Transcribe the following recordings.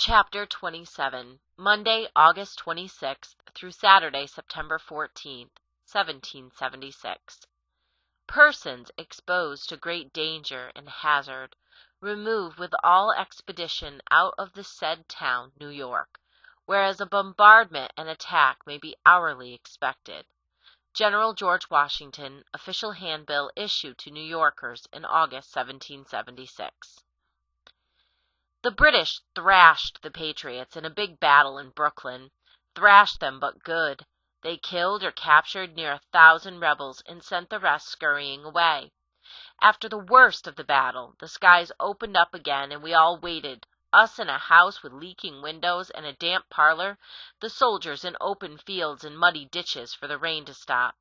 Chapter 27, Monday, August 26th through Saturday, September 14th, 1776. Persons exposed to great danger and hazard, removed with all expedition out of the said town, New York, whereas a bombardment and attack may be hourly expected. General George Washington, official handbill issued to New Yorkers in August 1776. The British thrashed the Patriots in a big battle in Brooklyn. Thrashed them but good. They killed or captured near 1,000 rebels and sent the rest scurrying away. After the worst of the battle, the skies opened up again and we all waited, us in a house with leaking windows and a damp parlor, the soldiers in open fields and muddy ditches for the rain to stop.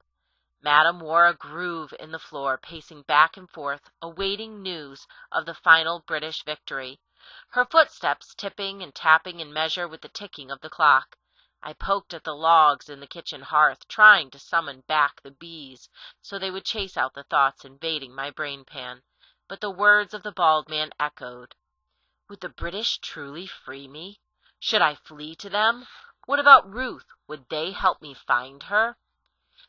Madam wore a groove in the floor, pacing back and forth, awaiting news of the final British victory. Her footsteps tipping and tapping in measure with the ticking of the clock. I poked at the logs in the kitchen hearth, trying to summon back the bees, so they would chase out the thoughts invading my brain pan. But the words of the bald man echoed. Would the British truly free me? Should I flee to them? What about Ruth? Would they help me find her?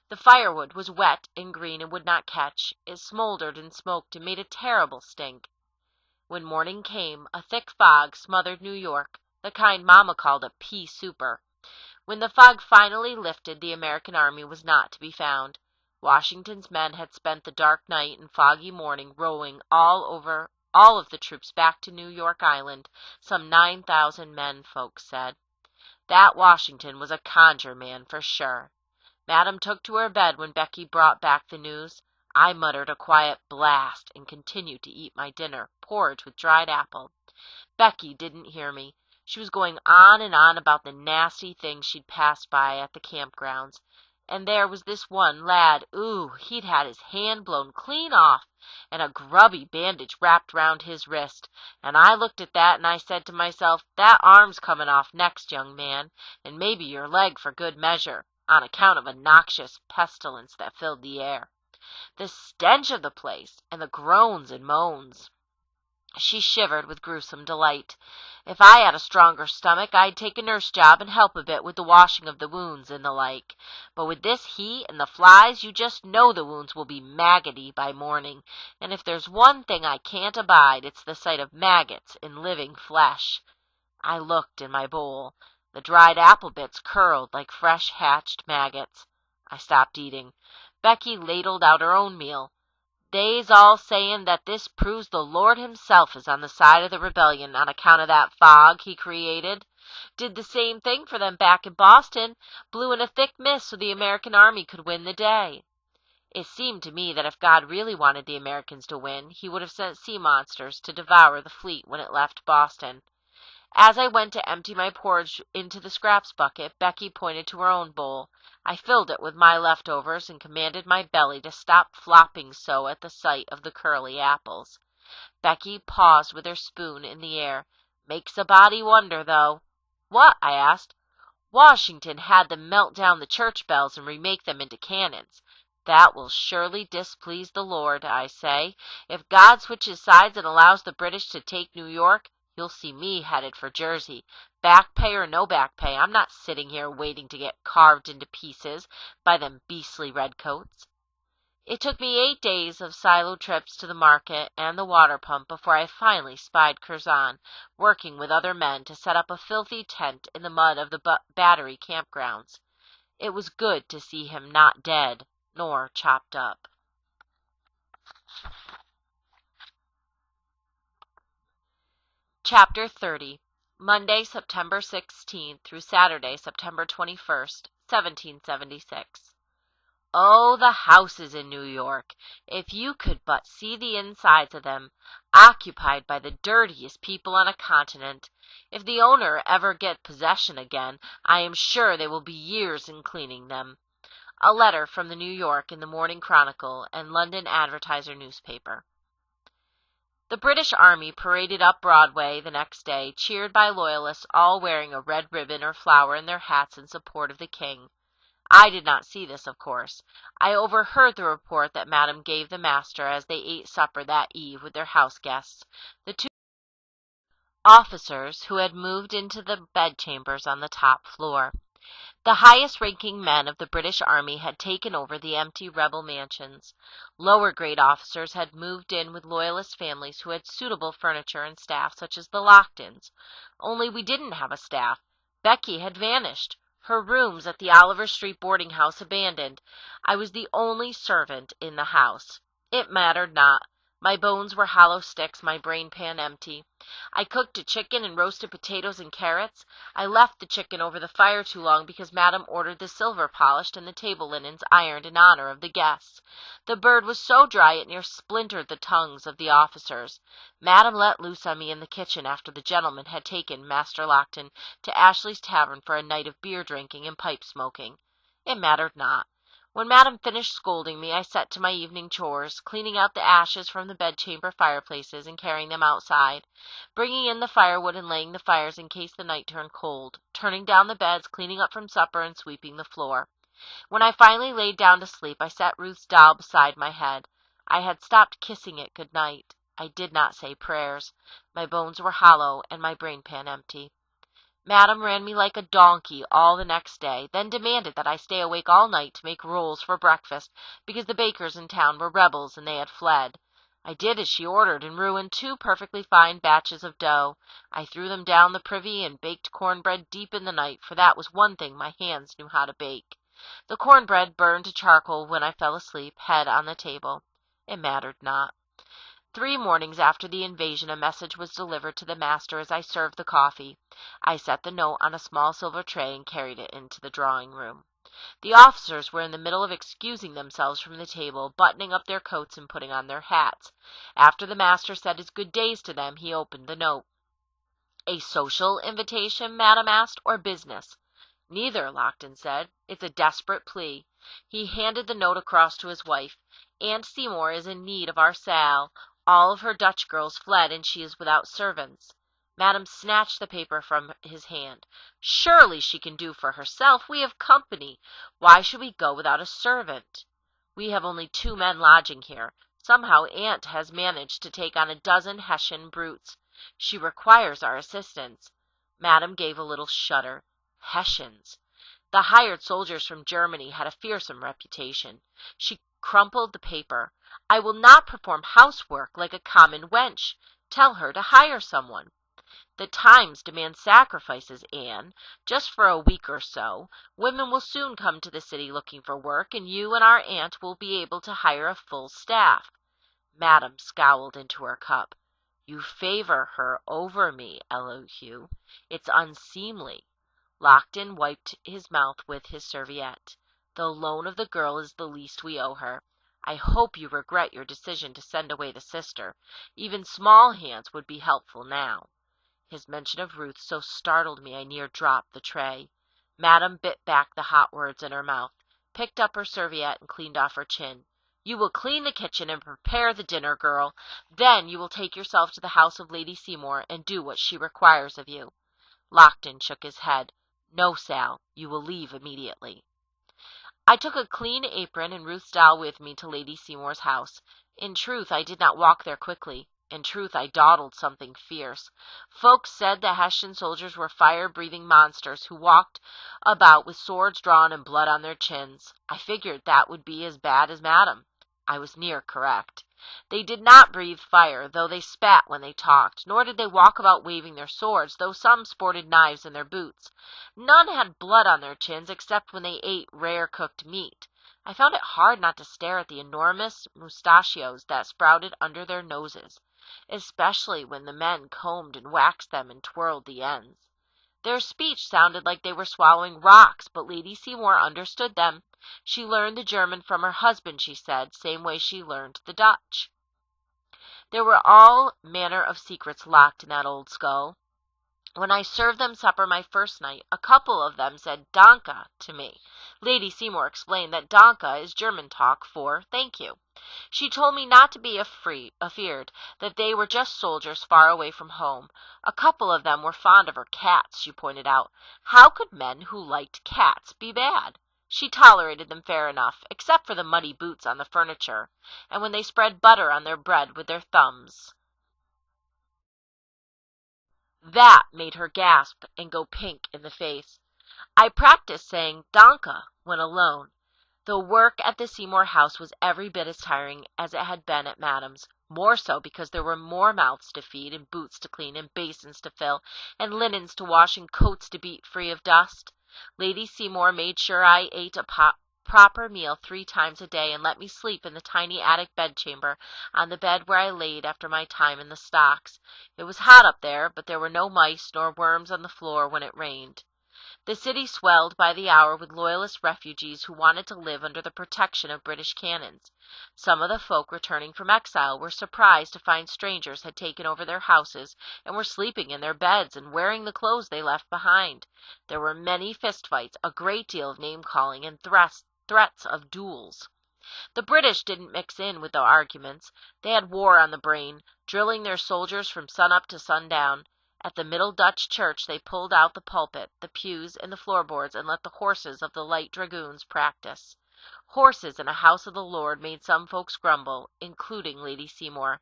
The firewood was wet and green and would not catch. It smoldered and smoked and made a terrible stink. When morning came, a thick fog smothered New York, the kind Mama called a pea souper. When the fog finally lifted, the American army was not to be found. Washington's men had spent the dark night and foggy morning rowing all of the troops back to New York Island, some 9,000 men, folks said. That Washington was a conjure man for sure. Madam took to her bed when Becky brought back the news. I muttered a quiet blast and continued to eat my dinner, porridge with dried apple. Becky didn't hear me. She was going on and on about the nasty things she'd passed by at the campgrounds. And there was this one lad, he'd had his hand blown clean off, and a grubby bandage wrapped round his wrist. And I looked at that and I said to myself, that arm's coming off next, young man, and maybe your leg for good measure, on account of a noxious pestilence that filled the air. The stench of the place, and the groans and moans. She shivered with gruesome delight. If I had a stronger stomach, I'd take a nurse job and help a bit with the washing of the wounds and the like. But with this heat and the flies, you just know the wounds will be maggoty by morning. And if there's one thing I can't abide, it's the sight of maggots in living flesh. I looked in my bowl. The dried apple bits curled like fresh hatched maggots. I stopped eating. Becky ladled out her own meal. They's all sayin' that this proves the Lord himself is on the side of the rebellion on account of that fog he created. Did the same thing for them back in Boston, blew in a thick mist so the American army could win the day. It seemed to me that if God really wanted the Americans to win, he would have sent sea monsters to devour the fleet when it left Boston. As I went to empty my porridge into the scraps bucket, Becky pointed to her own bowl. I filled it with my leftovers and commanded my belly to stop flopping so at the sight of the curly apples. Becky paused with her spoon in the air. Makes a body wonder, though. What? I asked. Washington had them melt down the church bells and remake them into cannons. That will surely displease the Lord, I say. If God switches sides and allows the British to take New York, you'll see me headed for Jersey. Back pay or no back pay, I'm not sitting here waiting to get carved into pieces by them beastly redcoats. It took me 8 days of silo trips to the market and the water pump before I finally spied Curzon, working with other men to set up a filthy tent in the mud of the Battery campgrounds. It was good to see him not dead, nor chopped up. Chapter 30, Monday, September 16th through Saturday, September 21st, 1776. Oh, the houses in New York! If you could but see the insides of them, occupied by the dirtiest people on a continent. If the owner ever get possession again, I am sure they will be years in cleaning them. A letter from the New York in the Morning Chronicle and London Advertiser newspaper. The British Army paraded up Broadway the next day, cheered by loyalists all wearing a red ribbon or flower in their hats in support of the king. I did not see this, of course. I overheard the report that Madam gave the master as they ate supper that eve with their house guests. The two officers who had moved into the bedchambers on the top floor. The highest-ranking men of the British Army had taken over the empty rebel mansions. Lower-grade officers had moved in with Loyalist families who had suitable furniture and staff, such as the Locktons. Only we didn't have a staff. Becky had vanished, her rooms at the Oliver Street boarding house abandoned. I was the only servant in the house. It mattered not. My bones were hollow sticks, my brain pan empty. I cooked a chicken and roasted potatoes and carrots. I left the chicken over the fire too long because Madame ordered the silver polished and the table linens ironed in honor of the guests. The bird was so dry it near splintered the tongues of the officers. Madame let loose on me in the kitchen after the gentleman had taken Master Lockton to Ashley's Tavern for a night of beer drinking and pipe smoking. It mattered not. When Madame finished scolding me, I set to my evening chores, cleaning out the ashes from the bedchamber fireplaces and carrying them outside, bringing in the firewood and laying the fires in case the night turned cold, turning down the beds, cleaning up from supper, and sweeping the floor. When I finally laid down to sleep, I set Ruth's doll beside my head. I had stopped kissing it good night. I did not say prayers. My bones were hollow and my brain pan empty. Madame ran me like a donkey all the next day, then demanded that I stay awake all night to make rolls for breakfast, because the bakers in town were rebels and they had fled. I did as she ordered and ruined 2 perfectly fine batches of dough. I threw them down the privy and baked cornbread deep in the night, for that was one thing my hands knew how to bake. The cornbread burned to charcoal when I fell asleep, head on the table. It mattered not. 3 mornings after the invasion, a message was delivered to the master as I served the coffee. I set the note on a small silver tray and carried it into the drawing-room. The officers were in the middle of excusing themselves from the table, buttoning up their coats and putting on their hats. After the master said his good days to them, he opened the note. "A social invitation?" Madame asked, "or business?" "Neither," Lockton said. "It's a desperate plea." He handed the note across to his wife. "Aunt Seymour is in need of our Sal. All of her Dutch girls fled, and she is without servants." Madame snatched the paper from his hand. "Surely she can do for herself. We have company. Why should we go without a servant? We have only 2 men lodging here. Somehow Aunt has managed to take on a dozen Hessian brutes. She requires our assistance." Madame gave a little shudder. Hessians. The hired soldiers from Germany had a fearsome reputation. She crumpled the paper. "I will not perform housework like a common wench. Tell her to hire someone." "The times demand sacrifices, Anne. Just for a week or so. Women will soon come to the city looking for work, and you and our aunt will be able to hire a full staff." Madame scowled into her cup. "You favor her over me, Elihu. It's unseemly." Lockton wiped his mouth with his serviette. "The loan of the girl is the least we owe her. I hope you regret your decision to send away the sister. Even small hands would be helpful now." His mention of Ruth so startled me I near dropped the tray. Madame bit back the hot words in her mouth, picked up her serviette, and cleaned off her chin. "You will clean the kitchen and prepare the dinner, girl. Then you will take yourself to the house of Lady Seymour and do what she requires of you." Lockton shook his head. "No, Sal, you will leave immediately." I took a clean apron and Ruth's doll with me to Lady Seymour's house. In truth, I did not walk there quickly. In truth, I dawdled something fierce. Folks said the Hessian soldiers were fire-breathing monsters who walked about with swords drawn and blood on their chins. I figured that would be as bad as Madame. I was near correct. They did not breathe fire, though they spat when they talked, nor did they walk about waving their swords, though some sported knives in their boots. None had blood on their chins except when they ate rare cooked meat. I found it hard not to stare at the enormous mustachios that sprouted under their noses, especially when the men combed and waxed them and twirled the ends. Their speech sounded like they were swallowing rocks, but Lady Seymour understood them. She learned the German from her husband, she said, same way she learned the Dutch. There were all manner of secrets locked in that old skull. When I served them supper my first night, a couple of them said "Danke" to me. Lady Seymour explained that "Danke" is German talk for "thank you." She told me not to be afeard, that they were just soldiers far away from home. A couple of them were fond of her cats, she pointed out. How could men who liked cats be bad? She tolerated them fair enough, except for the muddy boots on the furniture, and when they spread butter on their bread with their thumbs. That made her gasp and go pink in the face. I practiced saying "Danke" when alone. The work at the Seymour house was every bit as tiring as it had been at Madame's, more so because there were more mouths to feed, and boots to clean, and basins to fill, and linens to wash, and coats to beat free of dust. Lady Seymour made sure I ate a proper meal 3 times a day, and let me sleep in the tiny attic bedchamber on the bed where I laid after my time in the stocks. It was hot up there, but there were no mice nor worms on the floor when it rained. The city swelled by the hour with loyalist refugees who wanted to live under the protection of British cannons. Some of the folk returning from exile were surprised to find strangers had taken over their houses and were sleeping in their beds and wearing the clothes they left behind. There were many fistfights, a great deal of name-calling, and threats of duels. The British didn't mix in with the arguments. They had war on the brain, drilling their soldiers from sun-up to sundown. At the Middle Dutch church they pulled out the pulpit, the pews, and the floorboards, and let the horses of the light dragoons practice. Horses in a house of the Lord made some folks grumble, including Lady Seymour.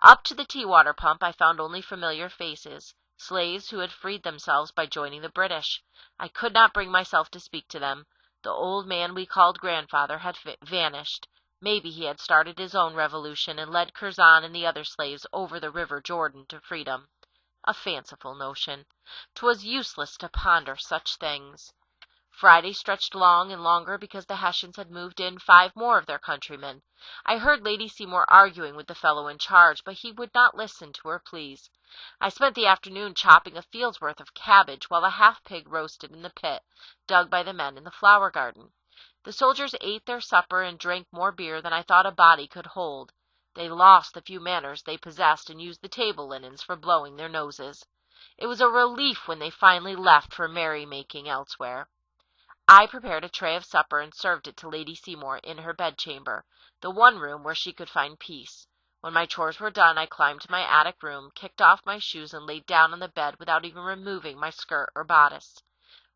Up to the tea-water pump I found only familiar faces, slaves who had freed themselves by joining the British. I could not bring myself to speak to them. The old man we called grandfather had vanished. Maybe he had started his own revolution and led Curzon and the other slaves over the River Jordan to freedom. A fanciful notion. 'Twas useless to ponder such things. Friday stretched long and longer because the Hessians had moved in 5 more of their countrymen. I heard Lady Seymour arguing with the fellow in charge, but he would not listen to her pleas. I spent the afternoon chopping a field's worth of cabbage while a half-pig roasted in the pit dug by the men in the flower garden. The soldiers ate their supper and drank more beer than I thought a body could hold. They lost the few manners they possessed and used the table linens for blowing their noses. It was a relief when they finally left for merry-making elsewhere. I prepared a tray of supper and served it to Lady Seymour in her bedchamber, the one room where she could find peace. When my chores were done, I climbed to my attic room, kicked off my shoes, and laid down on the bed without even removing my skirt or bodice.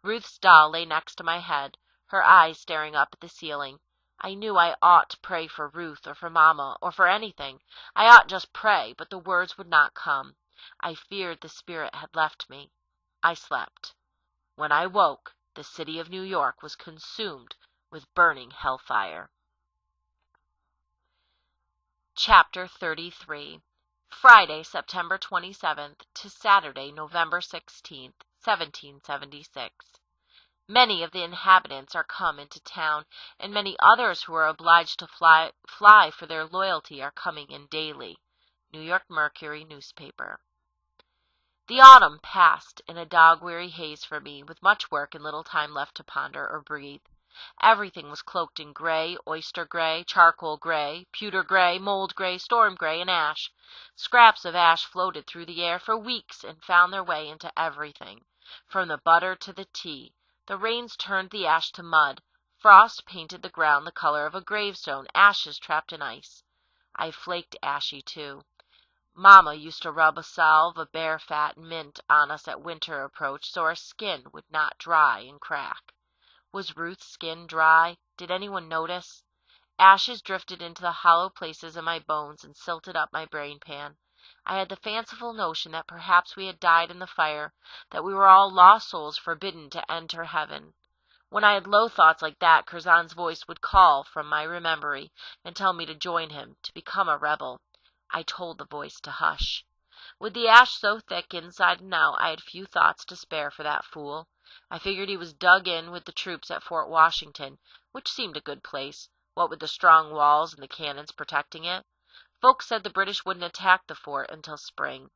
Ruth's doll lay next to my head, her eyes staring up at the ceiling. I knew I ought to pray for Ruth or for Mamma or for anything. I ought just pray, but the words would not come. I feared the spirit had left me. I slept. When I woke, the city of New York was consumed with burning hellfire. Chapter 33. Friday, September 27th to Saturday, November 16th, 1776. Many of the inhabitants are come into town, and many others who are obliged to fly for their loyalty are coming in daily. New York Mercury newspaper. The autumn passed in a dog-weary haze for me, with much work and little time left to ponder or breathe. Everything was cloaked in gray, oyster gray, charcoal gray, pewter gray, mold gray, storm gray, and ash. Scraps of ash floated through the air for weeks and found their way into everything, from the butter to the tea. The rains turned the ash to mud. Frost painted the ground the color of a gravestone, ashes trapped in ice. I flaked ashy, too. Mamma used to rub a salve of bear fat and mint on us at winter approach so our skin would not dry and crack. Was Ruth's skin dry? Did anyone notice? Ashes drifted into the hollow places in my bones and silted up my brain pan. I had the fanciful notion that perhaps we had died in the fire, that we were all lost souls forbidden to enter heaven. When I had low thoughts like that, Curzon's voice would call from my rememory and tell me to join him, to become a rebel. I told the voice to hush. With the ash so thick inside and out, I had few thoughts to spare for that fool. I figured he was dug in with the troops at Fort Washington, which seemed a good place, what with the strong walls and the cannons protecting it. Folks said the British wouldn't attack the fort until spring.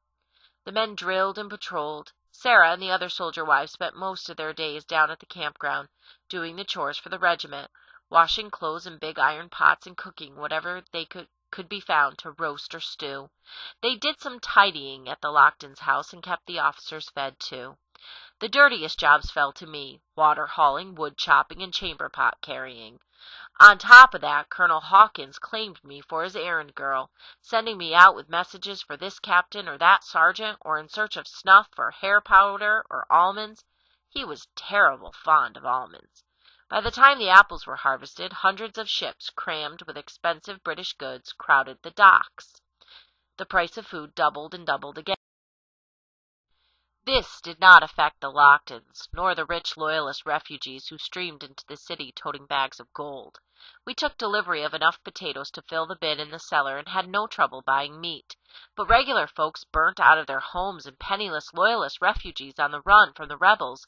The men drilled and patrolled. Sarah and the other soldier wives spent most of their days down at the campground, doing the chores for the regiment, washing clothes in big iron pots and cooking whatever they could be found to roast or stew. They did some tidying at the Locktons' house and kept the officers fed, too. The dirtiest jobs fell to me, water hauling, wood chopping, and chamber pot carrying. On top of that, Colonel Hawkins claimed me for his errand girl, sending me out with messages for this captain or that sergeant, or in search of snuff or hair powder or almonds. He was terrible fond of almonds. By the time the apples were harvested, hundreds of ships crammed with expensive British goods crowded the docks. The price of food doubled and doubled again. This did not affect the Locktons, nor the rich Loyalist refugees who streamed into the city toting bags of gold. We took delivery of enough potatoes to fill the bin in the cellar and had no trouble buying meat. But regular folks burnt out of their homes and penniless Loyalist refugees on the run from the rebels,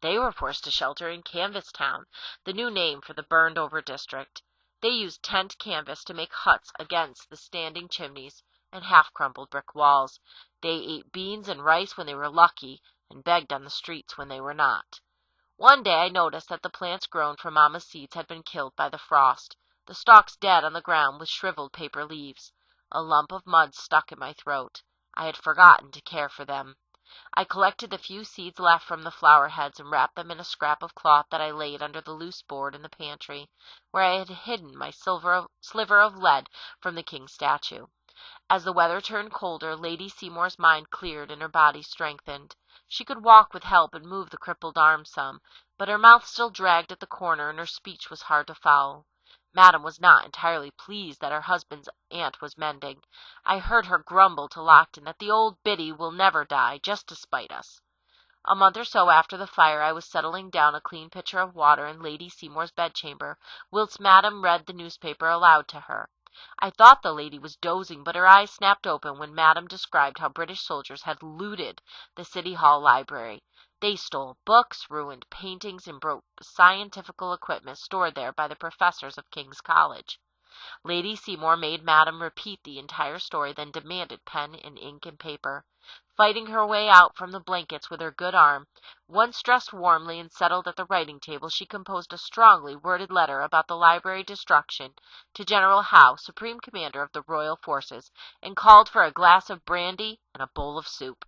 they were forced to shelter in Canvastown, the new name for the burned-over district. They used tent canvas to make huts against the standing chimneys and half-crumbled brick walls. They ate beans and rice when they were lucky, and begged on the streets when they were not. One day I noticed that the plants grown from Mama's seeds had been killed by the frost, the stalks dead on the ground with shriveled paper leaves. A lump of mud stuck in my throat. I had forgotten to care for them. I collected the few seeds left from the flower heads and wrapped them in a scrap of cloth that I laid under the loose board in the pantry, where I had hidden my sliver of lead from the king's statue. As the weather turned colder, Lady Seymour's mind cleared and her body strengthened. She could walk with help and move the crippled arm some, but her mouth still dragged at the corner and her speech was hard to follow. Madam was not entirely pleased that her husband's aunt was mending. I heard her grumble to Lockton that the old biddy will never die, just to spite us. A month or so after the fire I was settling down a clean pitcher of water in Lady Seymour's bedchamber, whilst Madam read the newspaper aloud to her. I thought the lady was dozing, but her eyes snapped open when Madam described how British soldiers had looted the City Hall library. They stole books, ruined paintings, and broke scientifical equipment stored there by the professors of King's College. Lady Seymour made Madam repeat the entire story, then demanded pen and ink and paper. Fighting her way out from the blankets with her good arm, once dressed warmly and settled at the writing table, she composed a strongly worded letter about the library destruction to General Howe, Supreme Commander of the Royal Forces, and called for a glass of brandy and a bowl of soup.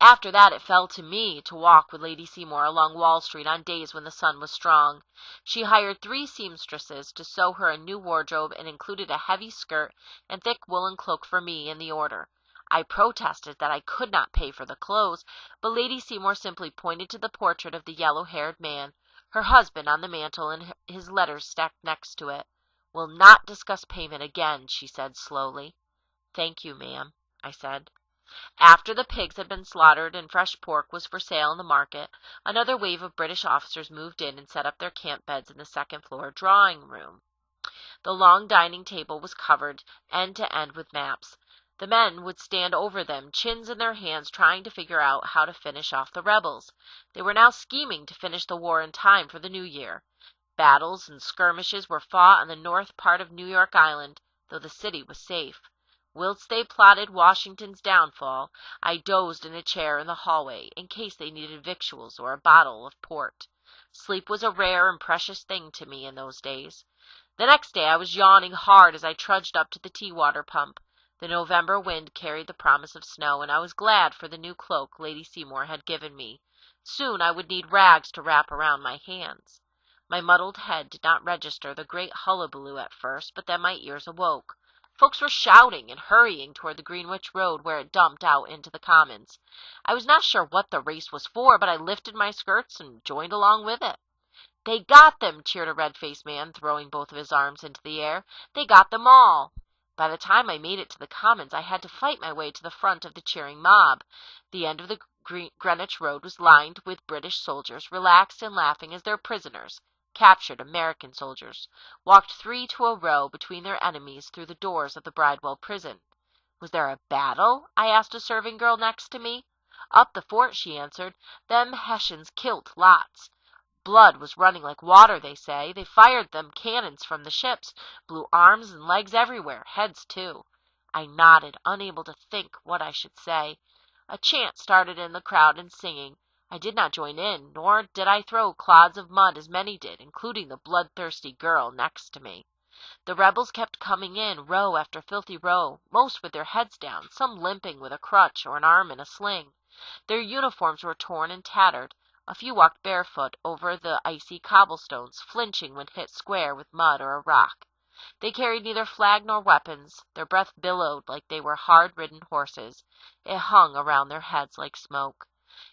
After that it fell to me to walk with Lady Seymour along Wall Street on days when the sun was strong. She hired 3 seamstresses to sew her a new wardrobe and included a heavy skirt and thick woolen cloak for me in the order. I protested that I could not pay for the clothes, but Lady Seymour simply pointed to the portrait of the yellow-haired man, her husband, on the mantel and his letters stacked next to it. "We'll not discuss payment again," she said slowly. "Thank you, ma'am," I said. After the pigs had been slaughtered and fresh pork was for sale in the market, another wave of British officers moved in and set up their camp beds in the second-floor drawing-room. The long dining table was covered end to end with maps. The men would stand over them, chins in their hands, trying to figure out how to finish off the rebels. They were now scheming to finish the war in time for the new year. Battles and skirmishes were fought on the north part of New York Island, though the city was safe. Whilst they plotted Washington's downfall, I dozed in a chair in the hallway in case they needed victuals or a bottle of port. Sleep was a rare and precious thing to me in those days. The next day I was yawning hard as I trudged up to the tea-water pump. The November wind carried the promise of snow, and I was glad for the new cloak Lady Seymour had given me. Soon I would need rags to wrap around my hands. My muddled head did not register the great hullabaloo at first, but then my ears awoke. Folks were shouting and hurrying toward the Greenwich Road where it dumped out into the Commons. I was not sure what the race was for, but I lifted my skirts and joined along with it. "They got them!" cheered a red-faced man, throwing both of his arms into the air. "They got them all!" By the time I made it to the Commons, I had to fight my way to the front of the cheering mob. The end of the Greenwich Road was lined with British soldiers, relaxed and laughing as their prisoners, captured American soldiers, walked 3 to a row between their enemies through the doors of the Bridewell prison. "Was there a battle?" I asked a serving girl next to me. "Up the fort," she answered. "Them Hessians kilt lots. Blood was running like water, they say. They fired them cannons from the ships, blew arms and legs everywhere, heads too." I nodded, unable to think what I should say. A chant started in the crowd and singing. I did not join in, nor did I throw clods of mud as many did, including the bloodthirsty girl next to me. The rebels kept coming in, row after filthy row, most with their heads down, some limping with a crutch or an arm in a sling. Their uniforms were torn and tattered. A few walked barefoot over the icy cobblestones, flinching when hit square with mud or a rock. They carried neither flag nor weapons. Their breath billowed like they were hard-ridden horses. It hung around their heads like smoke.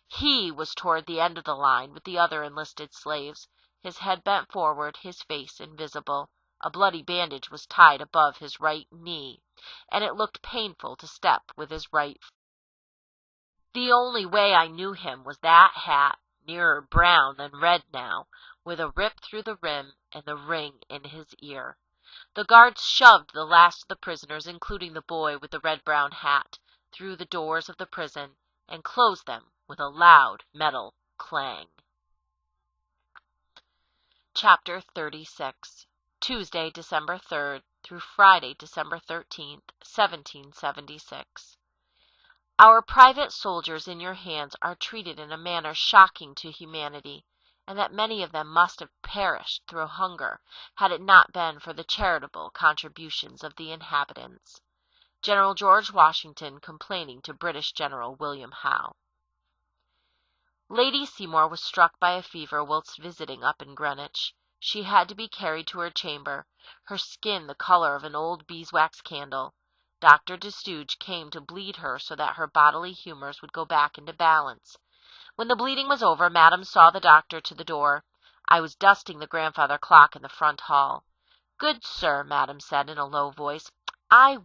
He was toward the end of the line with the other enlisted slaves, his head bent forward, his face invisible. A bloody bandage was tied above his right knee, and it looked painful to step with his right foot. The only way I knew him was that hat, nearer brown than red now, with a rip through the rim and the ring in his ear. The guards shoved the last of the prisoners, including the boy with the red-brown hat, through the doors of the prison and closed them with a loud metal clang. Chapter 36. Tuesday, December 3rd through Friday, December 13th, 1776. Our private soldiers in your hands are treated in a manner shocking to humanity, and that many of them must have perished through hunger had it not been for the charitable contributions of the inhabitants. General George Washington complaining to British General William Howe. Lady Seymour was struck by a fever whilst visiting up in Greenwich. She had to be carried to her chamber, her skin the color of an old beeswax candle. Dr. Destouge came to bleed her so that her bodily humors would go back into balance. When the bleeding was over, Madame saw the doctor to the door. I was dusting the grandfather clock in the front hall. "Good sir," Madame said in a low voice, I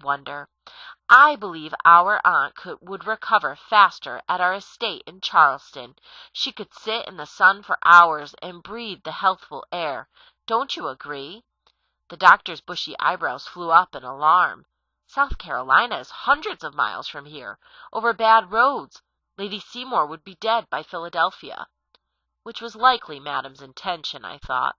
believe our aunt would recover faster at our estate in Charleston. She could sit in the sun for hours and breathe the healthful air. Don't you agree?" The doctor's bushy eyebrows flew up in alarm. "South Carolina is hundreds of miles from here, over bad roads. Lady Seymour would be dead by Philadelphia." Which was likely Madame's intention, I thought.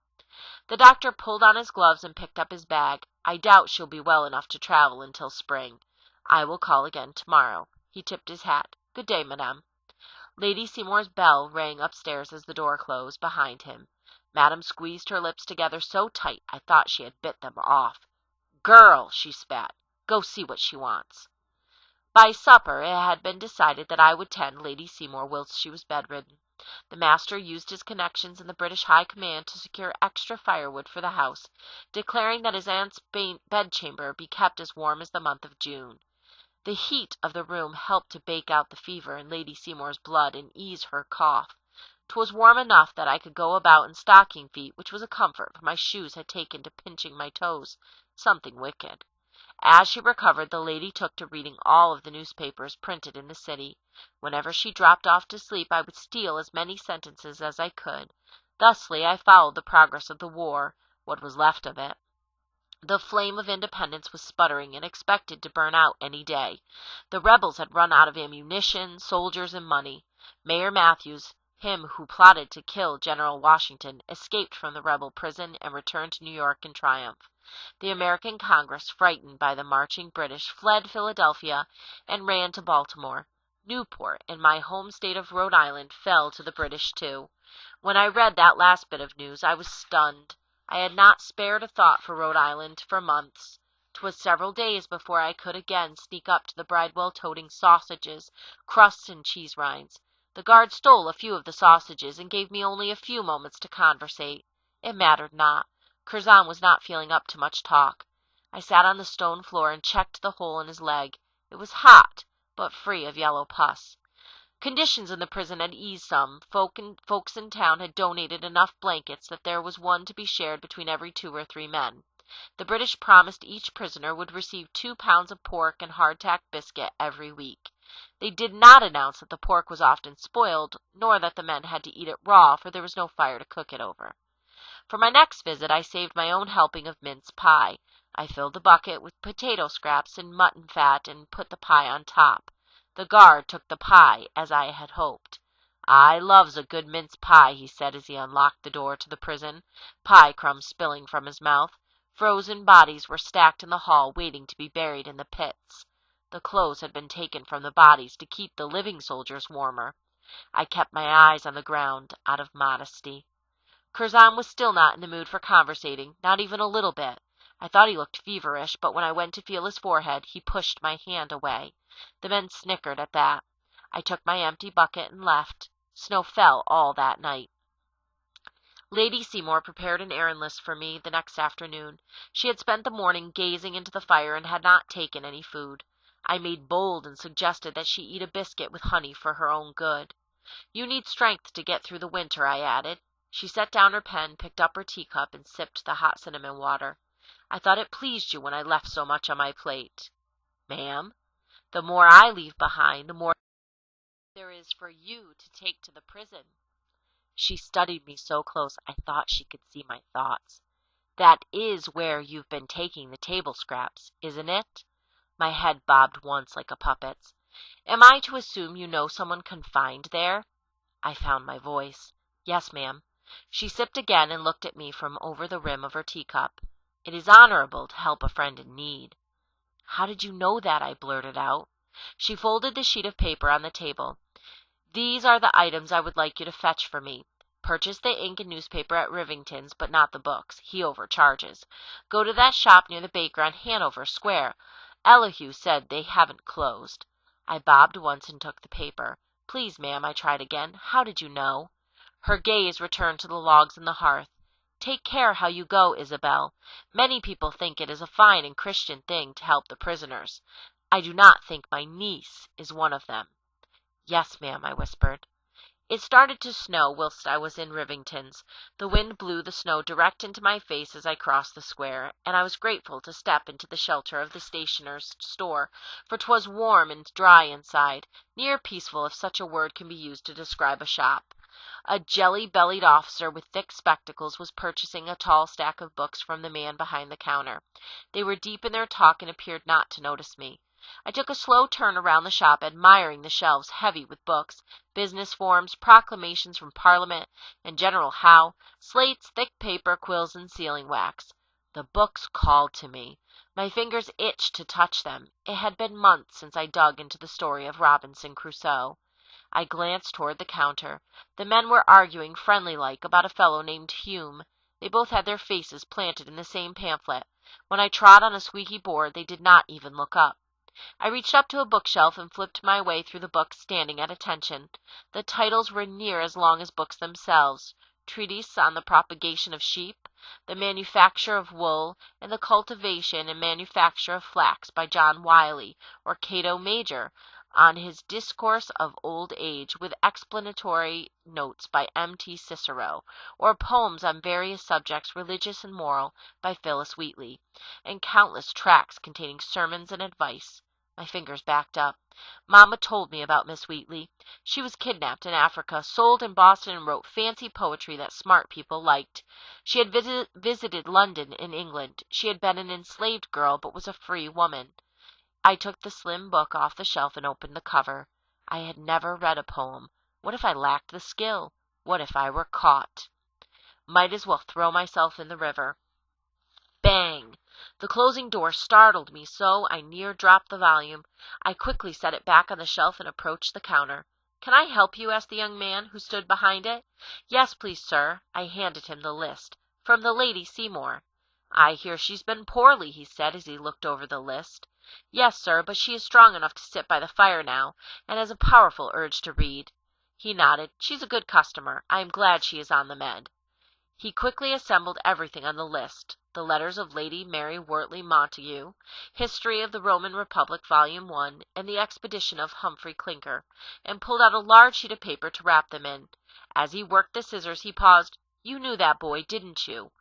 The doctor pulled on his gloves and picked up his bag. "I doubt she'll be well enough to travel until spring. I will call again tomorrow." He tipped his hat. "Good day, Madame." Lady Seymour's bell rang upstairs as the door closed behind him. Madame squeezed her lips together so tight I thought she had bit them off. "Girl!" she spat. "Go see what she wants." By supper it had been decided that I would tend Lady Seymour whilst she was bedridden. The master used his connections in the British High Command to secure extra firewood for the house, declaring that his aunt's bedchamber be kept as warm as the month of June. The heat of the room helped to bake out the fever in Lady Seymour's blood and ease her cough. 'Twas warm enough that I could go about in stocking feet, which was a comfort, for my shoes had taken to pinching my toes, something wicked. As she recovered, the lady took to reading all of the newspapers printed in the city. Whenever she dropped off to sleep, I would steal as many sentences as I could. Thusly I followed the progress of the war, what was left of it. The flame of independence was sputtering and expected to burn out any day. The rebels had run out of ammunition, soldiers, and money. Mayor Matthews, him who plotted to kill General Washington, escaped from the rebel prison and returned to New York in triumph. The American Congress, frightened by the marching British, fled Philadelphia and ran to Baltimore. Newport, in my home state of Rhode Island, fell to the British too. When I read that last bit of news, I was stunned. I had not spared a thought for Rhode Island for months. 'Twas several days before I could again sneak up to the Bridewell toting sausages, crusts, and cheese rinds. The guard stole a few of the sausages and gave me only a few moments to conversate. It mattered not. Curzon was not feeling up to much talk. I sat on the stone floor and checked the hole in his leg. It was hot, but free of yellow pus. Conditions in the prison had eased some. Folks in town had donated enough blankets that there was one to be shared between every 2 or 3 men. The British promised each prisoner would receive 2 pounds of pork and hardtack biscuit every week. They did not announce that the pork was often spoiled, nor that the men had to eat it raw, for there was no fire to cook it over. For my next visit I saved my own helping of mince pie. I filled the bucket with potato scraps and mutton fat and put the pie on top. The guard took the pie, as I had hoped. "I loves a good mince pie," he said as he unlocked the door to the prison, pie crumbs spilling from his mouth. Frozen bodies were stacked in the hall, waiting to be buried in the pits. The clothes had been taken from the bodies to keep the living soldiers warmer. I kept my eyes on the ground, out of modesty. Curzon was still not in the mood for conversating, not even a little bit. I thought he looked feverish, but when I went to feel his forehead, he pushed my hand away. The men snickered at that. I took my empty bucket and left. Snow fell all that night. Lady Seymour prepared an errand list for me the next afternoon. She had spent the morning gazing into the fire and had not taken any food. I made bold and suggested that she eat a biscuit with honey for her own good. "You need strength to get through the winter," I added. She set down her pen, picked up her teacup, and sipped the hot cinnamon water. "I thought it pleased you when I left so much on my plate." "Ma'am?" "The more I leave behind, the more there is for you to take to the prison." She studied me so close I thought she could see my thoughts. "That is where you've been taking the table scraps, isn't it?" My head bobbed once like a puppet's. "Am I to assume you know someone confined there?" I found my voice. "Yes, ma'am." She sipped again and looked at me from over the rim of her teacup. "It is honorable to help a friend in need." "How did you know that?" I blurted out. She folded the sheet of paper on the table. "These are the items I would like you to fetch for me. Purchase the ink and newspaper at Rivington's, but not the books. He overcharges. Go to that shop near the baker on Hanover Square. Elihu said they haven't closed." I bobbed once and took the paper. "Please, ma'am," I tried again. "How did you know?" Her gaze returned to the logs in the hearth. "Take care how you go, Isabel. Many people think it is a fine and Christian thing to help the prisoners. I do not think my niece is one of them." "Yes, ma'am," I whispered. It started to snow whilst I was in Rivington's. The wind blew the snow direct into my face as I crossed the square, and I was grateful to step into the shelter of the stationer's store, for 'twas warm and dry inside, near peaceful if such a word can be used to describe a shop. A jelly-bellied officer with thick spectacles was purchasing a tall stack of books from the man behind the counter. They were deep in their talk and appeared not to notice me. I took a slow turn around the shop, admiring the shelves heavy with books, business forms, proclamations from Parliament and General Howe, slates, thick paper, quills, and sealing wax. The books called to me. My fingers itched to touch them. It had been months since I dug into the story of Robinson Crusoe. I glanced toward the counter. The men were arguing friendly-like about a fellow named Hume. They both had their faces planted in the same pamphlet. When I trod on a squeaky board, they did not even look up. I reached up to a bookshelf and flipped my way through the books, standing at attention. The titles were near as long as books themselves: Treatise on the Propagation of Sheep, The Manufacture of Wool, and the Cultivation and Manufacture of Flax by John Wiley, or Cato Major, on his Discourse of Old Age, with explanatory notes by M.T. Cicero, or poems on various subjects, religious and moral, by Phillis Wheatley, and countless tracts containing sermons and advice. My fingers backed up. Mamma told me about Miss Wheatley. She was kidnapped in Africa, sold in Boston, and wrote fancy poetry that smart people liked. She had visited London in England. She had been an enslaved girl, but was a free woman. I took the slim book off the shelf and opened the cover. I had never read a poem. What if I lacked the skill? What if I were caught? Might as well throw myself in the river. Bang! The closing door startled me so I near dropped the volume. I quickly set it back on the shelf and approached the counter. "Can I help you?" asked the young man, who stood behind it. "Yes, please, sir." I handed him the list. "From the Lady Seymour." "I hear she's been poorly," he said as he looked over the list. "Yes, sir, but she is strong enough to sit by the fire now, and has a powerful urge to read." He nodded. "She's a good customer. I am glad she is on the mend." He quickly assembled everything on the list: the letters of Lady Mary Wortley Montagu, History of the Roman Republic, Volume I, and the Expedition of Humphrey Clinker, and pulled out a large sheet of paper to wrap them in. As he worked the scissors, he paused. "You knew that boy, didn't you?"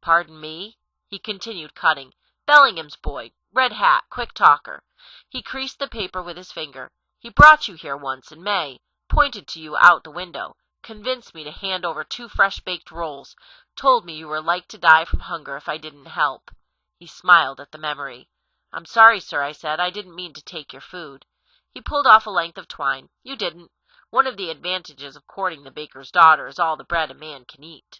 "Pardon me?" He continued cutting. "Bellingham's boy. Red hat, quick talker." He creased the paper with his finger. "He brought you here once, in May. Pointed to you out the window. Convinced me to hand over 2 fresh-baked rolls. Told me you were like to die from hunger if I didn't help." He smiled at the memory. "I'm sorry, sir," I said. "I didn't mean to take your food." He pulled off a length of twine. "You didn't. One of the advantages of courting the baker's daughter is all the bread a man can eat."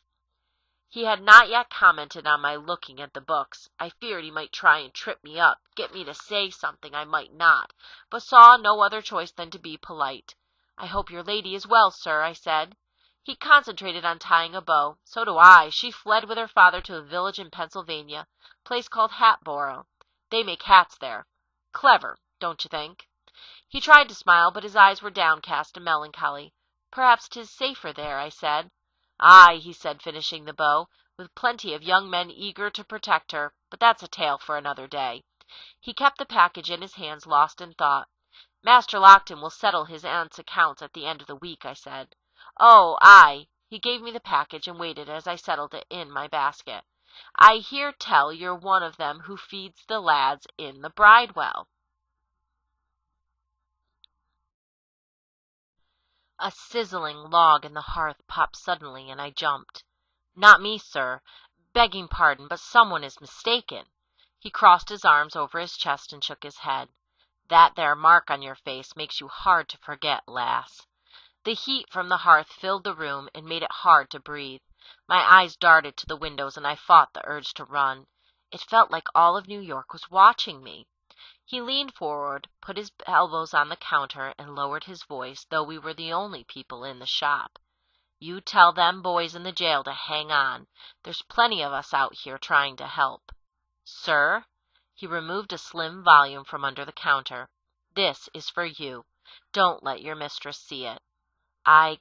He had not yet commented on my looking at the books. I feared he might try and trip me up, get me to say something I might not, but saw no other choice than to be polite. "I hope your lady is well, sir," I said. He concentrated on tying a bow. "So do I. She fled with her father to a village in Pennsylvania, place called Hatboro. They make hats there. Clever, don't you think?" He tried to smile, but his eyes were downcast and melancholy. "Perhaps 'tis safer there," I said. "Aye," he said, finishing the bow, "with plenty of young men eager to protect her, but that's a tale for another day." He kept the package in his hands, lost in thought. "Master Lockton will settle his aunt's accounts at the end of the week," I said. "Oh, aye." He gave me the package and waited as I settled it in my basket. "I hear tell you're one of them who feeds the lads in the Bridewell." A sizzling log in the hearth popped suddenly, and I jumped. "Not me, sir. Begging pardon, but someone is mistaken." He crossed his arms over his chest and shook his head. "That there mark on your face makes you hard to forget, lass." The heat from the hearth filled the room and made it hard to breathe. My eyes darted to the windows, and I fought the urge to run. It felt like all of New York was watching me. He leaned forward, put his elbows on the counter, and lowered his voice, though we were the only people in the shop. "You tell them boys in the jail to hang on. There's plenty of us out here trying to help." "Sir?" He removed a slim volume from under the counter. "This is for you. Don't let your mistress see it." I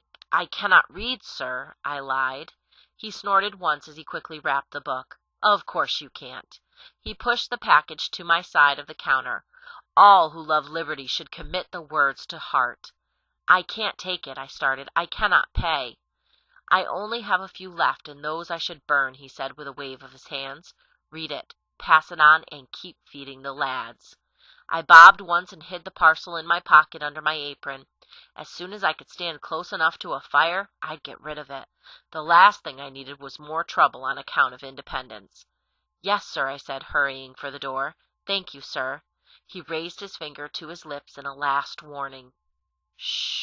cannot read, sir," I lied. He snorted once as he quickly wrapped the book. "Of course you can't." He pushed the package to my side of the counter. "All who love liberty should commit the words to heart." "I can't take it," I started. "I cannot pay." "I only have a few left, and those I should burn," he said with a wave of his hands. "Read it, pass it on, and keep feeding the lads." I bobbed once and hid the parcel in my pocket under my apron. As soon as I could stand close enough to a fire, I'd get rid of it. The last thing I needed was more trouble on account of independence. "Yes, sir," I said, hurrying for the door. "Thank you, sir." He raised his finger to his lips in a last warning. "Shh."